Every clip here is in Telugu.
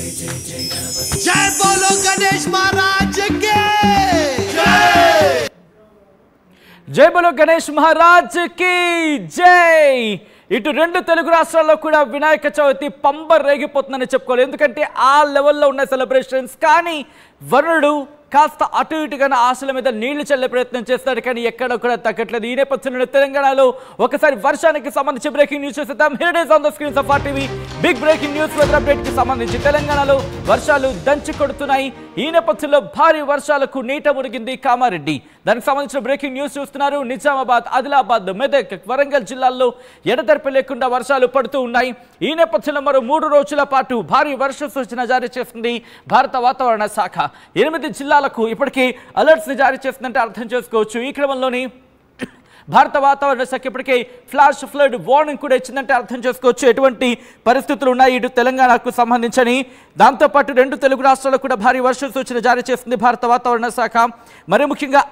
जय बोलो गणेश महाराज के जय बोलो गणेश महाराज की जय। ఇటు రెండు తెలుగు రాష్ట్రాల్లో కూడా వినాయక చవితి పంబర్ రేగిపోతుందని చెప్పుకోవాలి. ఎందుకంటే ఆ లెవెల్లో ఉన్న సెలబ్రేషన్స్. కానీ వరుణుడు కాస్త అటు ఇటుగా ఆశల మీద నీళ్లు చల్లే ప్రయత్నం చేస్తాడు, కానీ ఎక్కడ కూడా తగ్గట్లేదు. ఈ నేపథ్యంలో తెలంగాణలో ఒకసారి వర్షానికి సంబంధించి బ్రేకింగ్ న్యూస్ చూసేద్దాం. Here it is on the screens of RTV. Big breaking news weather update కి సంబంధించి తెలంగాణలో వర్షాలు దంచి కొడుతున్నాయి. ఈ నేపథ్యంలో భారీ వర్షాలకు నీట మునిగింది కామారెడ్డి. దానికి సంబంధించిన బ్రేకింగ్ న్యూస్ చూస్తున్నారు. నిజామాబాద్, ఆదిలాబాద్, మెదక్, వరంగల్ జిల్లాల్లో ఎడతెరిపి లేకుండా వర్షాలు పడుతూ ఉన్నాయి. ఈ నేపథ్యంలో మరో 3 రోజుల పాటు భారీ వర్ష సూచన జారీ చేసింది భారత వాతావరణ శాఖ. 8 జిల్లాలకు ఇప్పటికీ అలర్ట్స్ ని జారీ చేస్తుందంటే అర్థం చేసుకోవచ్చు. ఈ క్రమంలోని భారత వాతావరణ శాఖ ఇప్పటికే ఫ్లాష్ ఫ్లడ్ వార్నింగ్ కూడా ఇచ్చిందంటే అర్థం చేసుకోవచ్చు ఎటువంటి పరిస్థితులు ఉన్నాయి ఇటు తెలంగాణకు సంబంధించని. దాంతోపాటు 2 తెలుగు రాష్ట్రాలకు కూడా భారీ వర్ష సూచన జారీ చేస్తుంది భారత వాతావరణ శాఖ. మరి ముఖ్యంగా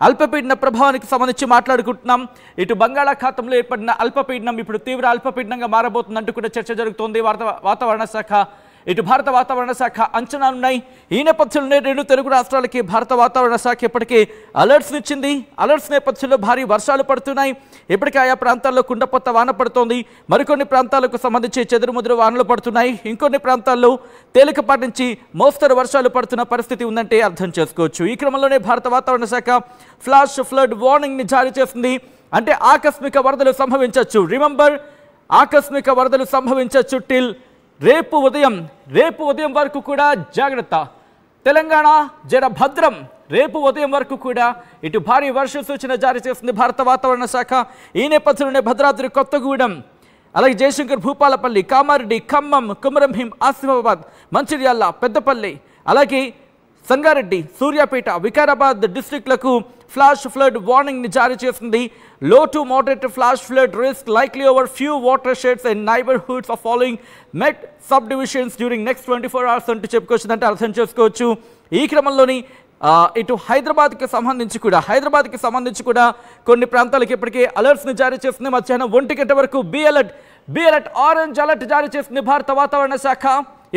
అల్పపీడన ప్రభావానికి సంబంధించి మాట్లాడుకుంటున్నాం. ఇటు బంగాళాఖాతంలో ఏర్పడిన అల్పపీడనం ఇప్పుడు తీవ్ర అల్పపీడనంగా మారబోతుందంటూ కూడా చర్చ జరుగుతోంది వాతావరణ శాఖ. ఇటు భారత వాతావరణ శాఖ అంచనాలున్నాయి. ఈ నేపథ్యంలోనే 2 తెలుగు రాష్ట్రాలకి భారత వాతావరణ శాఖ ఇప్పటికే అలర్ట్స్ ఇచ్చింది. అలర్ట్స్ నేపథ్యంలో భారీ వర్షాలు పడుతున్నాయి. ఇప్పటికే ఆయా ప్రాంతాల్లో కుండపోత వాన పడుతోంది. మరికొన్ని ప్రాంతాలకు సంబంధించి చెదురుముదురు వానలు పడుతున్నాయి. ఇంకొన్ని ప్రాంతాల్లో తేలికపాటి నుంచి మోస్తరు వర్షాలు పడుతున్న పరిస్థితి ఉందంటే అర్థం చేసుకోవచ్చు. ఈ క్రమంలోనే భారత వాతావరణ శాఖ ఫ్లాష్ ఫ్లడ్ వార్నింగ్ ని జారీ చేసింది. అంటే ఆకస్మిక వరదలు సంభవించవచ్చు. రిమెంబర్, ఆకస్మిక వరదలు సంభవించవచ్చు టిల్ రేపు ఉదయం వరకు కూడా జాగ్రత్త. తెలంగాణ జర భద్రం. రేపు ఉదయం వరకు కూడా ఇటు భారీ వర్ష సూచన జారీ చేస్తుంది భారత వాతావరణ శాఖ. ఈ నేపథ్యంలోనే భద్రాద్రి కొత్తగూడెం, అలాగే జయశంకర్ భూపాలపల్లి, కామారెడ్డి, ఖమ్మం, కుమరంభీం, ఆసిఫాబాద్, మంచిర్యాల, పెద్దపల్లి, అలాగే సంగారెడ్డి, సూర్యాపేట, వికారాబాద్ డిస్ట్రిక్ట్లకు ఫ్లాష్ ఫ్లడ్ వార్నింగ్ ని జారీ చేసింది. Low to moderate flash flood risk likely over few watersheds and neighbourhoods of following Met subdivisions during next 24 hours అంటూ చెప్పుకోవచ్చుదంటే అర్థం చేసుకోవచ్చు. ఈ క్రమంలోని ఇటు హైదరాబాద్కి సంబంధించి కూడా కొన్ని ప్రాంతాలకు ఇప్పటికే అలర్ట్స్ ని జారీ చేస్తుంది. మధ్యాహ్నం 1 గంట వరకు బి అలర్ట్ ఆరెంజ్ అలర్ట్ జారీ చేస్తుంది భారత వాతావరణ శాఖ.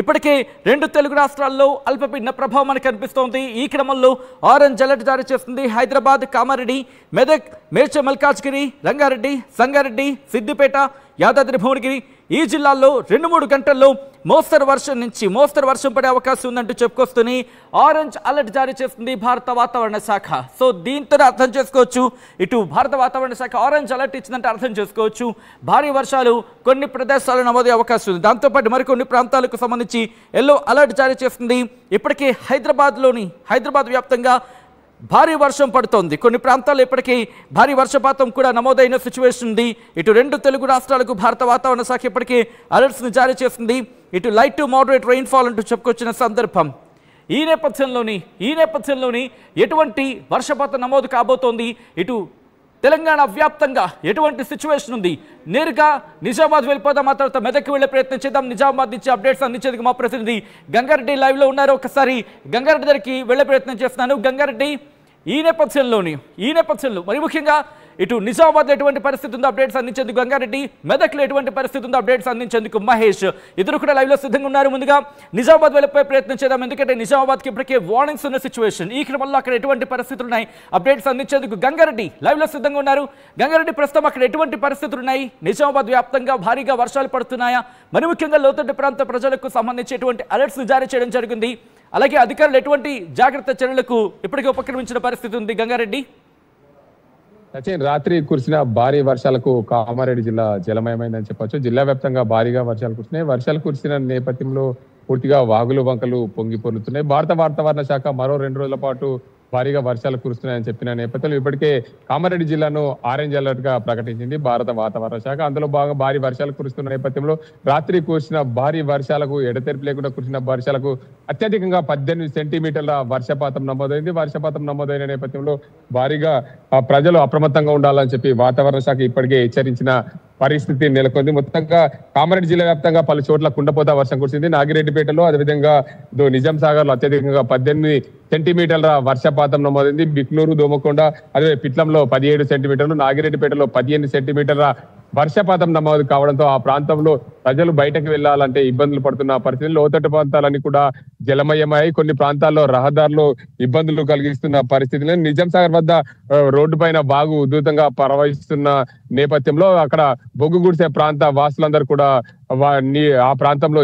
ఇప్పటికే 2 తెలుగు రాష్ట్రాల్లో అల్పపీడన ప్రభావం మనకు కనిపిస్తోంది. ఈ క్రమంలో ఆరెంజ్ అలర్ట్ జారీ చేస్తుంది హైదరాబాద్, కామారెడ్డి, మెదక్, మేడ్చల్ మల్కాజ్గిరి, రంగారెడ్డి, సంగారెడ్డి, సిద్దిపేట, యాదాద్రి భువనగిరి ఈ జిల్లాల్లో 2-3 గంటల్లో మోస్తరు వర్షం పడే అవకాశం ఉందంటూ చెప్పుకొస్తూనే ఆరెంజ్ అలర్ట్ జారీ చేస్తుంది భారత వాతావరణ శాఖ. సో దీంతో అర్థం చేసుకోవచ్చు ఇటు భారత వాతావరణ శాఖ ఆరెంజ్ అలర్ట్ ఇచ్చిందంటే అర్థం చేసుకోవచ్చు భారీ వర్షాలు కొన్ని ప్రదేశాల్లో నమోదయ్యే అవకాశం ఉంది. దాంతోపాటు మరికొన్ని ప్రాంతాలకు సంబంధించి ఎల్లో అలర్ట్ జారీ చేస్తుంది. ఇప్పటికే హైదరాబాద్ వ్యాప్తంగా భారీ వర్షం పడుతోంది. కొన్ని ప్రాంతాల్లో ఇప్పటికీ భారీ వర్షపాతం కూడా నమోదైన సిచ్యువేషన్ ఉంది. ఇటు 2 తెలుగు రాష్ట్రాలకు భారత వాతావరణ శాఖ ఇప్పటికే అలర్ట్స్ ని జారీ చేసింది. ఇటు లైట్ టు మోడరేట్ రెయిన్ఫాల్ అంటూ చెప్పుకొచ్చిన సందర్భం. ఈ నేపథ్యంలోని ఎటువంటి వర్షపాతం నమోదు కాబోతోంది, ఇటు తెలంగాణ వ్యాప్తంగా ఎటువంటి సిచ్యువేషన్ ఉంది, నేరుగా నిజామాబాద్ వెళ్ళిపోదాం. ఆ తర్వాత మెదక్కి వెళ్ళే ప్రయత్నం చేద్దాం. నిజామాబాద్ నుంచి అప్డేట్స్ అందించేందుకు మా ప్రతినిధి గంగారెడ్డి లైవ్లో ఉన్నారు. ఒకసారి గంగారెడ్డి దగ్గరికి వెళ్ళే ప్రయత్నం చేస్తున్నాను. గంగారెడ్డి, ఈ నేపథ్యంలో మరి ముఖ్యంగా ఇటు నిజామాబాద్లో ఎటువంటి పరిస్థితి ఉందో అప్డేట్స్ అందించేందుకు గంగారెడ్డి, మెదక్లో ఎటువంటి పరిస్థితి ఉందో అప్డేట్స్ అందించేందుకు మహేష్, ఇద్దరు కూడా లైవ్లో సిద్ధంగా ఉన్నారు. ముందుగా నిజామాబాద్ వెళ్ళిపోయే ప్రయత్నం చేద్దాం, ఎందుకంటే నిజామాబాద్కి ఇప్పటికే వార్నింగ్స్ ఉన్న సిచ్యువేషన్. ఈ క్రమంలో అక్కడ ఎటువంటి పరిస్థితులు ఉన్నాయి అప్డేట్స్ అందించేందుకు గంగారెడ్డి లైవ్లో సిద్ధంగా ఉన్నారు. గంగారెడ్డి, ప్రస్తుతం అక్కడ ఎటువంటి పరిస్థితులు ఉన్నాయి? నిజామాబాద్ వ్యాప్తంగా భారీగా వర్షాలు పడుతున్నాయా? మరి ముఖ్యంగా లోతట్టు ప్రాంత ప్రజలకు సంబంధించి ఎటువంటి అలర్ట్స్ జారీ చేయడం జరిగింది? అలాగే అధికారులు ఎటువంటి జాగ్రత్త చర్యలకు ఇప్పటికే ఉపక్రమించిన పరిస్థితి ఉంది? గంగారెడ్డి, రాత్రి కురిసిన భారీ వర్షాలకు కామారెడ్డి జిల్లా జలమయమైందని చెప్పొచ్చు. జిల్లా వ్యాప్తంగా భారీగా వర్షాలు కురిసినాయి. వర్షాలు కురిసిన నేపథ్యంలో పూర్తిగా వాగులు వంకలు పొంగి పొర్లుతున్నాయి. భారత వాతావరణ శాఖ మరో 2 రోజుల పాటు భారీగా వర్షాలు కురుస్తున్నాయని చెప్పిన నేపథ్యంలో ఇప్పటికే కామారెడ్డి జిల్లాను ఆరెంజ్ అలర్ట్ గా ప్రకటించింది భారత వాతావరణ శాఖ. అందులో భాగంగా భారీ వర్షాలు కురుస్తున్న నేపథ్యంలో రాత్రి కురిసిన భారీ వర్షాలకు, ఎడతెరిపి లేకుండా కురిసిన వర్షాలకు అత్యధికంగా 18 సెంటీమీటర్ల వర్షపాతం నమోదైంది. వర్షపాతం నమోదైన నేపథ్యంలో భారీగా ప్రజలు అప్రమత్తంగా ఉండాలని చెప్పి వాతావరణ శాఖ ఇప్పటికే హెచ్చరించిన పరిస్థితి నెలకొంది. మొత్తంగా కామారెడ్డి జిల్లా వ్యాప్తంగా పలు చోట్ల కుండపోత వర్షం కురిసింది. నాగిరెడ్డిపేటలో, అదేవిధంగా నిజాం సాగర్ లో అత్యధికంగా 18 సెంటీమీటర్ల వర్షపాతం నమోదైంది. బిక్నూరు, దోమకొండ, అదే పిట్లంలో 17 సెంటీమీటర్లు, నాగిరెడ్డిపేటలో 15 సెంటీమీటర్ల వర్షపాతం నమోదు కావడంతో ఆ ప్రాంతంలో ప్రజలు బయటకు వెళ్లాలంటే ఇబ్బందులు పడుతున్న పరిస్థితులు, లోతట్టు ప్రాంతాలన్నీ కూడా జలమయమై కొన్ని ప్రాంతాల్లో రహదారులు ఇబ్బందులు కలిగిస్తున్న పరిస్థితులు. నిజాం సాగర్ వద్ద రోడ్డు పైన బాగు ఉధృతంగా ప్రవహిస్తున్న నేపథ్యంలో అక్కడ బొగ్గు గుడిసే ప్రాంత వాసులందరూ కూడా ఆ ప్రాంతంలో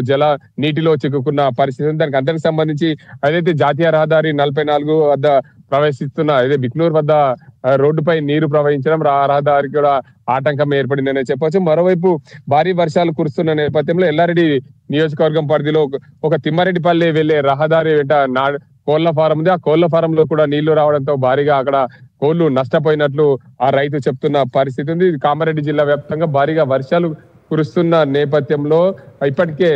నీటిలో చిక్కుకున్న పరిస్థితి. దానికి అందరికి సంబంధించి అదైతే జాతీయ రహదారి 44 వద్ద ప్రవేశిస్తున్న అదే బిక్నూర్ వద్ద రోడ్డుపై నీరు ప్రవహించడం రహదారి కూడా ఆటంకం ఏర్పడిందనే చెప్పవచ్చు. మరోవైపు భారీ వర్షాలు కురుస్తున్న నేపథ్యంలో ఎల్లారెడ్డి నియోజకవర్గం పరిధిలో ఒక తిమ్మారెడ్డిపల్లి వెళ్లే రహదారి వెంట కోళ్ల ఫారం ఉంది. ఆ కోళ్ల ఫారం లో కూడా నీళ్లు రావడంతో భారీగా అక్కడ కోళ్లు నష్టపోయినట్లు ఆ రైతు చెప్తున్న పరిస్థితి ఉంది. కామారెడ్డి జిల్లా వ్యాప్తంగా భారీగా వర్షాలు కురుస్తున్న నేపథ్యంలో ఇప్పటికే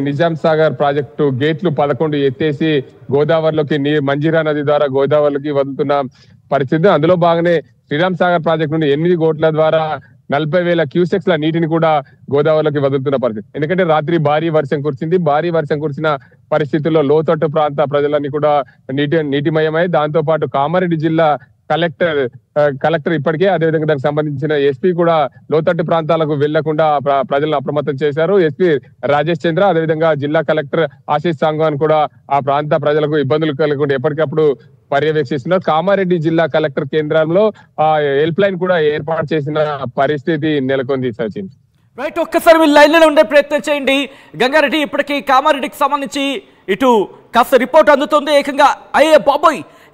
నిజాం సాగర్ ప్రాజెక్టు గేట్లు 11 ఎత్తేసి గోదావరిలోకి మంజీరా నది ద్వారా గోదావరిలోకి వదులుతున్న పరిస్థితి. అందులో భాగంగానే శ్రీరామ్ సాగర్ ప్రాజెక్టు నుండి 8 గోట్ల ద్వారా 40,000 క్యూసెక్స్ల నీటిని కూడా గోదావరిలోకి వదులుతున్న పరిస్థితి. ఎందుకంటే రాత్రి భారీ వర్షం కురిసింది. భారీ వర్షం కురిసిన పరిస్థితుల్లో లోతట్టు ప్రాంత ప్రజలన్నీ కూడా నీటిమయమై దాంతో పాటు కామారెడ్డి జిల్లా కలెక్టర్ ఇప్పటికే, అదేవిధంగా దానికి సంబంధించిన ఎస్పీ కూడా లోతట్టు ప్రాంతాలకు వెళ్లకుండా ప్రజలను అప్రమత్తం చేశారు. ఎస్పీ రాజేష్ చంద్ర, అదేవిధంగా జిల్లా కలెక్టర్ ఆశీష్ సాంగ్వాన్ కూడా ఆ ప్రాంత ప్రజలకు ఇబ్బందులు కలగకుండా ఎప్పటికప్పుడు పర్యవేక్షిస్తున్నారు. కామారెడ్డి జిల్లా కలెక్టర్ కేంద్రంలో హెల్ప్ లైన్ కూడా ఏర్పాటు చేసిన పరిస్థితి నెలకొంది. సచిన్ రైట్, ఒక్కసారి మీరు లైన్లో ఉండే ప్రయత్నం చేయండి. గంగారెడ్డి, ఇప్పటికీ కామారెడ్డికి సంబంధించి ఇటు కాస్త రిపోర్ట్ అందుతుంది.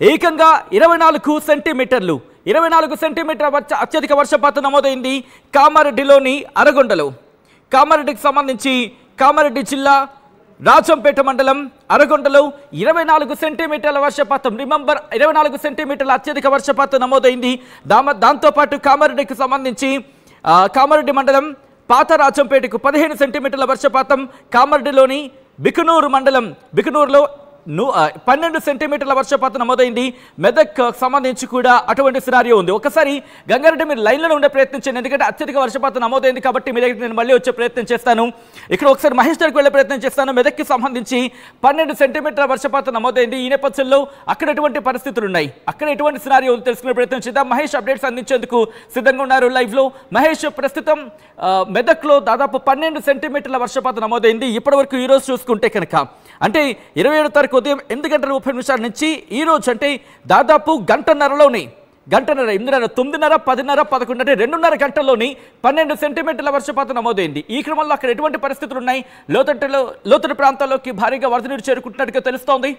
ఏకంగా 24 సెంటీమీటర్లు 24 సెంటీమీటర్ల అత్యధిక వర్షపాతం నమోదైంది కామారెడ్డిలోని అరగొండలో. కామారెడ్డికి సంబంధించి కామారెడ్డి జిల్లా రాజంపేట మండలం అరగొండలో 24 సెంటీమీటర్ల వర్షపాతం, 24 సెంటీమీటర్ల అత్యధిక వర్షపాతం నమోదైంది. దాంతోపాటు కామారెడ్డికి సంబంధించి కామారెడ్డి మండలం పాత రాజంపేటకు 15 సెంటీమీటర్ల వర్షపాతం, కామారెడ్డిలోని బికనూరు మండలం బికనూరులో 12 సెంటీమీటర్ల వర్షపాతం నమోదైంది. మెదక్ సంబంధించి కూడా అటువంటి సినారియో ఉంది. ఒకసారి గంగారెడ్డి మీరు లైన్లో ఉండే ప్రయత్నం చేయండి, ఎందుకంటే అత్యధిక వర్షపాతం నమోదైంది కాబట్టి మీ దగ్గర నేను మళ్ళీ వచ్చే ప్రయత్నం చేస్తాను. ఇక్కడ ఒకసారి మహేష్ దగ్గరికి వెళ్ళే ప్రయత్నం చేస్తాను. మెదక్కి సంబంధించి 12 సెంటీమీటర్ల వర్షపాతం నమోదైంది. ఈ నేపథ్యంలో అక్కడ ఎటువంటి పరిస్థితులు ఉన్నాయి, అక్కడ ఎటువంటి సినారియో తెలుసుకునే ప్రయత్నం చేద్దాం. మహేష్ అప్డేట్స్ అందించేందుకు సిద్ధంగా ఉన్నారు లైవ్లో. మహేష్, ప్రస్తుతం మెదక్లో దాదాపు 12 సెంటీమీటర్ల వర్షపాతం నమోదైంది. ఇప్పటి వరకు ఈరోజు చూసుకుంటే కనుక అంటే 27 తారీఖు ఉదయం 8:30 నుంచి ఈ రోజు అంటే దాదాపు గంటన్నరలోని 8:30, 9:30, 10:30, 11 అంటే 2.5 గంటల్లోని 12 సెంటీమీటర్ల వర్షపాతం నమోదైంది. ఈ క్రమంలో అక్కడ ఎటువంటి పరిస్థితులు ఉన్నాయి? లోతట్టు ప్రాంతాల్లోకి భారీగా వరద నీరు చేరుకుంటున్నట్టుగా తెలుస్తోంది.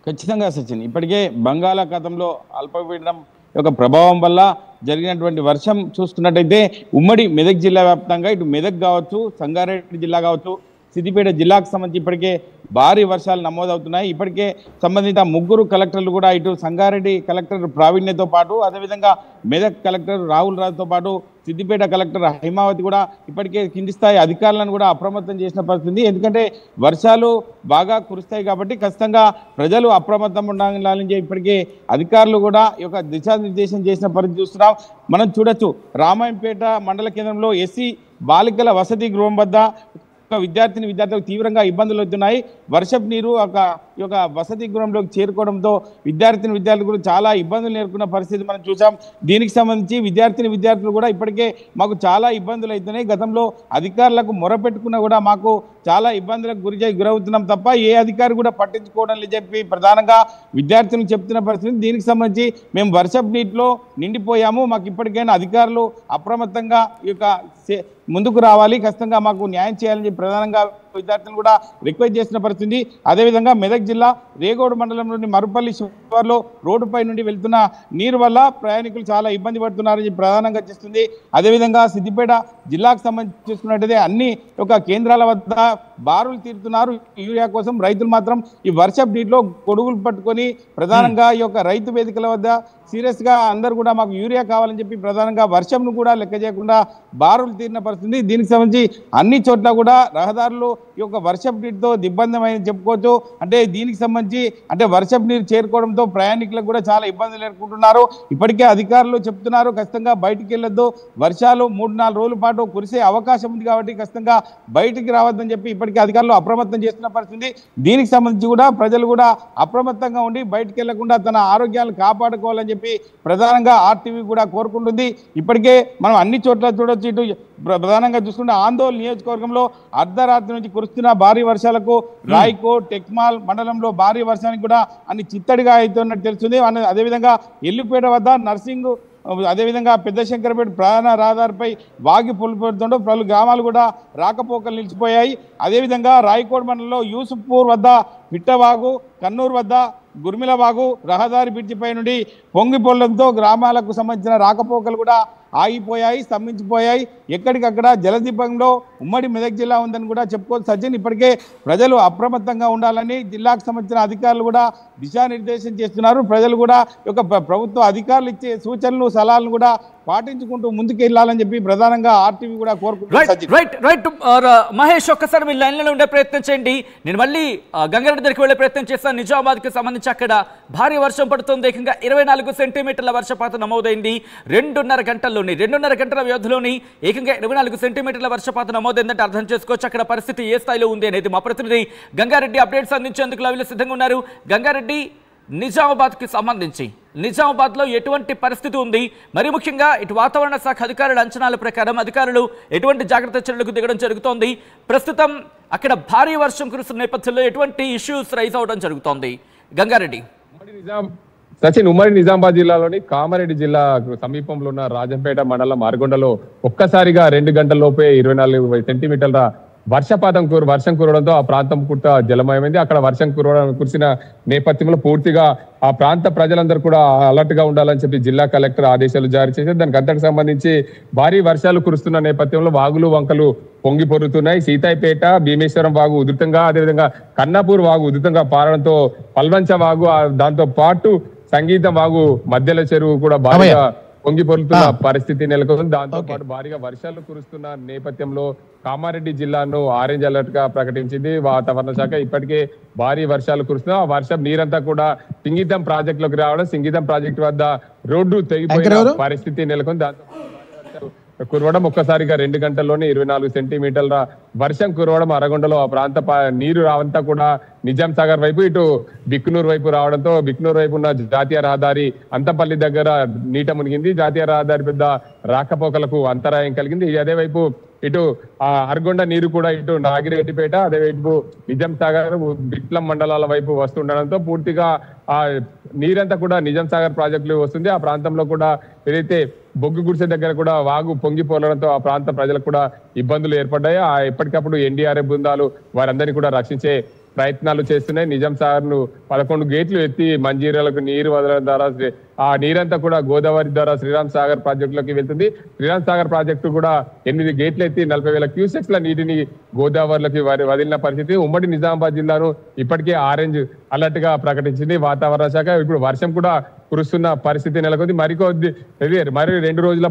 ఖచ్చితంగా సచిన్, ఇప్పటికే బంగాళాఖాతంలో అల్పపీడనం యొక్క ప్రభావం వల్ల జరిగినటువంటి వర్షం చూసుకున్నట్టయితే ఉమ్మడి మెదక్ జిల్లా వ్యాప్తంగా ఇటు మెదక్ కావచ్చు, సంగారెడ్డి జిల్లా కావచ్చు, సిద్దిపేట జిల్లాకు సంబంధించి ఇప్పటికే భారీ వర్షాలు నమోదవుతున్నాయి. ఇప్పటికే సంబంధిత 3 కలెక్టర్లు కూడా ఇటు సంగారెడ్డి కలెక్టర్ ప్రావీణ్యతో పాటు, అదేవిధంగా మెదక్ కలెక్టర్ రాహుల్ రాజుతో పాటు సిద్దిపేట కలెక్టర్ హైమావతి కూడా ఇప్పటికే కింది స్థాయి అధికారులను కూడా అప్రమత్తం చేసిన పరిస్థితి. ఎందుకంటే వర్షాలు బాగా కురుస్తాయి కాబట్టి ఖచ్చితంగా ప్రజలు అప్రమత్తం ఉండాలని ఇప్పటికే అధికారులు కూడా ఈ యొక్క దిశానిర్దేశం చేసిన పరిస్థితి చూస్తున్నాం. మనం చూడొచ్చు, రామాయంపేట మండల కేంద్రంలో ఎస్సీ బాలికల వసతి గృహం వద్ద విద్యార్థులకు తీవ్రంగా ఇబ్బందులు అవుతున్నాయి. వర్షపు నీరు ఈ యొక్క వసతి గృహంలోకి చేరుకోవడంతో విద్యార్థులు కూడా చాలా ఇబ్బందులు ఎదుర్కొన్న పరిస్థితి మనం చూసాం. దీనికి సంబంధించి విద్యార్థులు కూడా ఇప్పటికే మాకు చాలా ఇబ్బందులు అవుతున్నాయి, గతంలో అధికారులకు మొరపెట్టుకున్నా కూడా మాకు చాలా ఇబ్బందులకు గురవుతున్నాం తప్ప ఏ అధికారి కూడా పట్టించుకోవడం లేదని చెప్పి ప్రధానంగా విద్యార్థులు చెప్తున్న పరిస్థితి. దీనికి సంబంధించి మేము వర్షపు నీటిలో నిండిపోయాము, మాకు ఇప్పటికైనా అధికారులు అప్రమత్తంగా ఈ యొక్క ముందుకు రావాలి, ఖచ్చితంగా మాకు న్యాయం చేయాలని చెప్పి ప్రధానంగా విద్యార్థులు కూడా రిక్వెస్ట్ చేసిన పరిస్థితి. అదేవిధంగా మెదక్ జిల్లా రేగోడు మండలంలోని మరుపల్లి శివార్లో రోడ్డుపై నుండి వెళ్తున్న నీరు వల్ల ప్రయాణికులు చాలా ఇబ్బంది పడుతున్నారని ప్రధానంగా చేస్తుంది. అదేవిధంగా సిద్దిపేట జిల్లాకు సంబంధించి చూసుకున్నట్టయితే అన్ని ఒక కేంద్రాల వద్ద బారులు తీరుతున్నారు యూరియా కోసం. రైతులు మాత్రం ఈ వర్షపు నీటిలో గొడుగులు పట్టుకొని ప్రధానంగా ఈ యొక్క రైతు వేదికల వద్ద సీరియస్ గా అందరూ కూడా మాకు యూరియా కావాలని చెప్పి ప్రధానంగా వర్షంను కూడా లెక్క చేయకుండా బారులు తీరిన పరిస్థితి. దీనికి సంబంధించి అన్ని చోట్ల కూడా రహదారులు ఈ యొక్క వర్షపు నీటితో దిగ్బంధమైందని చెప్పుకోవచ్చు. అంటే దీనికి సంబంధించి అంటే వర్షపు నీరు చేరుకోవడంతో ప్రయాణికులకు కూడా చాలా ఇబ్బందులు ఎదుర్కొంటున్నారు. ఇప్పటికే అధికారులు చెప్తున్నారు ఖచ్చితంగా బయటికి వెళ్ళొద్దు, వర్షాలు 3-4 రోజుల పాటు కురిసే అవకాశం ఉంది కాబట్టి ఖచ్చితంగా బయటికి రావద్దని చెప్పి ఇప్పటికే అధికారులు అప్రమత్తం చేస్తున్న పరిస్థితి. దీనికి సంబంధించి కూడా ప్రజలు కూడా అప్రమత్తంగా ఉండి బయటికి వెళ్లకుండా తన ఆరోగ్యాలను కాపాడుకోవాలని చెప్పి చెప్పి ప్రధానంగా ఆర్టీవీ కూడా కోరుకుంటుంది. ఇప్పటికే మనం అన్ని చోట్ల చూడొచ్చు. ఇటు ప్రధానంగా చూసుకుంటే ఆందోళన నియోజకవర్గంలో అర్ధరాత్రి నుంచి కురుస్తున్న భారీ వర్షాలకు రాయ్కోట్ టెక్మాల్ మండలంలో భారీ వర్షానికి కూడా అన్ని చిత్తడిగా అవుతున్నట్టు తెలుస్తుంది. అదేవిధంగా ఎల్లుపేట వద్ద నర్సింగ్, అదేవిధంగా పెద్ద శంకరపేట ప్రధాన రహదారిపై వాగి పొలిపోతుండో పలు గ్రామాలు కూడా రాకపోకలు నిలిచిపోయాయి. అదేవిధంగా రాయ్కోట్ మండలంలో యూసుఫ్పూర్ వద్ద పిట్టవాగు, కన్నూరు వద్ద గుర్మిలవాగు రహదారి బ్రిడ్జిపై నుండి పొంగిపోవడంతో గ్రామాలకు సంబంధించిన రాకపోకలు కూడా ఆగిపోయాయి, స్తంభించిపోయాయి. ఎక్కడికక్కడ జలదీపంలో ఉమ్మడి మెదక్ జిల్లా ఉందని కూడా చెప్పుకోవచ్చు సజ్జన్. ఇప్పటికే ప్రజలు అప్రమత్తంగా ఉండాలని జిల్లాకు సంబంధించిన అధికారులు కూడా దిశానిర్దేశం చేస్తున్నారు. ప్రజలు కూడా ప్రభుత్వ అధికారులు ఇచ్చే సూచనలు సలహాలను కూడా పాటించుకుంటూ ముందుకు వెళ్ళాలని చెప్పి ప్రధానంగా ఆర్టీవీ కూడా కోరుకుంటున్నారు. మహేష్, ఒక్కసారి మీ లైన్లో ఉండే ప్రయత్నం చేయండి. నేను మళ్ళీ గంగారెడ్డి దగ్గరికి వెళ్లే ప్రయత్నం చేస్తాను. నిజామాబాద్కి సంబంధించి అక్కడ భారీ వర్షం పడుతుంది. ఏకంగా 24 సెంటీమీటర్ల వర్షపాతం నమోదైంది 2.5 గంటల్లోని. 2.5 గంటల వ్యవధిలోని ఏకంగా 24 సెంటీమీటర్ల వర్షపాతం నమోదైందంటే అర్థం చేసుకోవచ్చు అక్కడ పరిస్థితి ఏ స్థాయిలో ఉంది అనేది. మా ప్రతినిధి గంగారెడ్డి అప్డేట్స్ అందించేందుకు లైవ్లో సిద్ధంగా ఉన్నారు. గంగారెడ్డి, నిజామాబాద్కి సంబంధించి నిజామాబాద్లో ఎటువంటి పరిస్థితి ఉంది? మరి ముఖ్యంగా ఇటు వాతావరణ శాఖ అధికారుల అంచనాల ప్రకారం అధికారులు ఎటువంటి జాగ్రత్త చర్యలకు దిగడం జరుగుతోంది? ప్రస్తుతం అక్కడ భారీ వర్షం కురుస్తున్న నేపథ్యంలో ఎటువంటి ఇష్యూస్ రైజ్ అవడం జరుగుతోంది? గంగారెడ్డి. సచిన్, ఉమ్మడి నిజామాబాద్ జిల్లాలోని కామారెడ్డి జిల్లా సమీపంలో ఉన్న రాజంపేట మండలం అరగొండలో ఒక్కసారిగా 2 గంటల లోపే 24 సెంటీమీటర్ల వర్షం కురవడంతో ఆ ప్రాంతం పూర్తి జలమయమైంది. అక్కడ వర్షం కురిసిన నేపథ్యంలో పూర్తిగా ఆ ప్రాంత ప్రజలందరూ కూడా అలర్ట్ గా ఉండాలని చెప్పి జిల్లా కలెక్టర్ ఆదేశాలు జారీ చేశారు. దానికి అంతకు సంబంధించి భారీ వర్షాలు కురుస్తున్న నేపథ్యంలో వాగులు వంకలు పొంగి పొరుతున్నాయి. సీతాయిపేట, భీమేశ్వరం వాగు ఉధృతంగా, అదేవిధంగా కన్నాపూర్ వాగు ఉధృతంగా పారడంతో పల్వంచ వాగు, దాంతో పాటు సంగీతం వాగు మధ్యల చెరువు కూడా భారీగా పొంగి పొరుతున్న పరిస్థితి నెలకొంది. దాంతో పాటు భారీగా వర్షాలు కురుస్తున్న నేపథ్యంలో కామారెడ్డి జిల్లాను ఆరెంజ్ అలర్ట్ గా ప్రకటించింది వాతావరణ శాఖ. ఇప్పటికే భారీ వర్షాలు కురుస్తున్న ఆ వర్షం నీరంతా కూడా సింగీతం ప్రాజెక్ట్ లోకి రావడం, సింగీతం ప్రాజెక్టు వద్ద రోడ్డు తెగిపోయిన పరిస్థితి నెలకొంది. దాంతో కురవడం ఒక్కసారిగా 2 గంటల్లోనే 24 సెంటీమీటర్ల వర్షం కురవడం అరగొండలో ఆ ప్రాంత నీరు అంతా కూడా నిజాం సాగర్ వైపు, ఇటు బిక్నూరు వైపు రావడంతో బిక్నూరు వైపు ఉన్న జాతీయ రహదారి అంతపల్లి దగ్గర నీట మునిగింది. జాతీయ రహదారి పెద్ద రాకపోకలకు అంతరాయం కలిగింది. అదే వైపు ఇటు ఆ అరగొండ నీరు కూడా ఇటు నాగిరెడ్డిపేట, అదే వైపు నిజాం సాగర్, బిట్లం మండలాల వైపు వస్తుండడంతో పూర్తిగా ఆ నీరంతా కూడా నిజాం సాగర్ ప్రాజెక్టులు వస్తుంది. ఆ ప్రాంతంలో కూడా ఏదైతే బొగ్గు గుడిసె దగ్గర కూడా వాగు పొంగి పోలడంతో ఆ ప్రాంత ప్రజలకు కూడా ఇబ్బందులు ఏర్పడ్డాయి. ఎప్పటికప్పుడు ఎన్డీఆర్ఎఫ్ బృందాలు వారందరినీ కూడా రక్షించే ప్రయత్నాలు చేస్తున్నాయి. నిజాం సాగర్ ను 11 గేట్లు ఎత్తి మంజీరాలకు నీరు వదలడం ద్వారా ఆ నీరంతా కూడా గోదావరి ద్వారా శ్రీరామ్ సాగర్ ప్రాజెక్టులోకి వెళ్తుంది. శ్రీరామ్ సాగర్ ప్రాజెక్టు కూడా 8 గేట్లు ఎత్తి 40,000 క్యూసెక్స్ల నీటిని గోదావరిలోకి వదిలిన పరిస్థితి. ఉమ్మడి నిజామాబాద్ జిల్లాను ఇప్పటికే ఆరెంజ్ అలర్ట్ గా ప్రకటించింది వాతావరణ శాఖ. ఇప్పుడు వర్షం కూడా కురుస్తున్న పరిస్థితి నెలకొంది. మరి 2 రోజుల